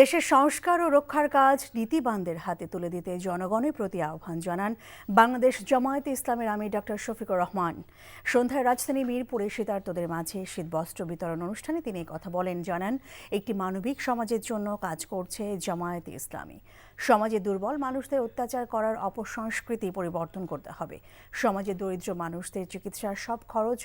দেশের সংস্কার ও রক্ষার কাজ নীতিবানদের হাতে তুলে দিতে জনগণের প্রতি আহ্বান জানান বাংলাদেশ জামায়াতে ইসলামের আমির ডক্টর শফিকুর রহমান। সন্ধ্যায় রাজধানী মিরপুরে শীতার্তদের মাঝে শীতবস্ত্র বিতরণ অনুষ্ঠানে তিনি কথা বলেন। জানান, একটি মানবিক সমাজের জন্য কাজ করছে জামায়াতে ইসলামী। সমাজে দুর্বল মানুষদের অত্যাচার করার অপসংস্কৃতি পরিবর্তন করতে হবে। সমাজে দরিদ্র মানুষদের চিকিৎসার সব খরচ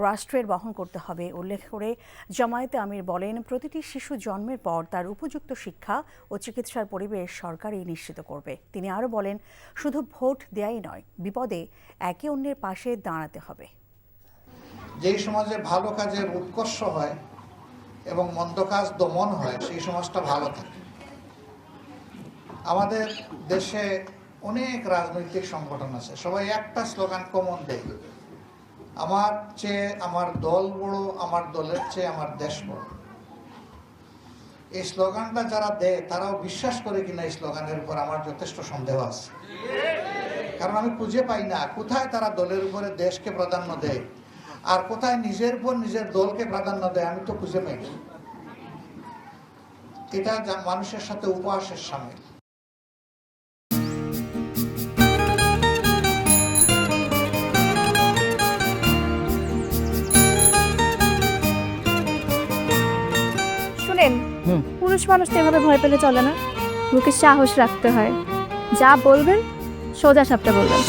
রাষ্ট্রের বহন করতে হবে উল্লেখ করে জামায়াতে আমির বলেন, প্রতিটি শিশু জন্মের পর তার উপযুক্ত শিক্ষা ও চিকিৎসার পরিবেশ সরকারই নিশ্চিত করবে। তিনি আরও বলেন, শুধু ভোট দেয়াই নয়, বিপদে একে অন্যের পাশে দাঁড়াতে হবে। যেই সমাজে ভালো কাজের উৎকর্ষ হয় এবং মন্দ কাজ দমন হয়, সেই সমাজটা ভালো থাকে। আমাদের দেশে অনেক রাজনৈতিক সংগঠন আছে, সবাই একটা স্লোগান কমন দেয়, আমার চেয়ে আমার দল বড়, আমার দলের চেয়ে আমার দেশ বড়। এই স্লোগানটা যারা দেয় তারাও বিশ্বাস করে কিনা এই স্লোগানের উপর আমার যথেষ্ট সন্দেহ আছে, কারণ আমি খুঁজে পাই না কোথায় তারা দলের উপরে দেশকে প্রাধান্য দেয় আর কোথায় নিজের উপর নিজের দলকে প্রাধান্য দেয়। আমি তো খুঁজে পাই না। এটা মানুষের সাথে উপহাসের সামিল। শুনেন, পুরুষ মানুষ তো এভাবে ভয় পেলে চলে না, মুখে সাহস রাখতে হয়। যা বলবেন সোজা সাপটা বলবেন।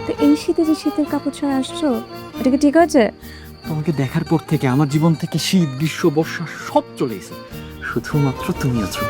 তো এই শীতে যে শীতের কাপড় ছাড়া আসছো, এটা কি ঠিক আছে? তোমাকে দেখার পর থেকে আমার জীবন থেকে শীত, গ্রীষ্ম, বর্ষা সব চলে গেছে, শুধুমাত্র তুমি আছো।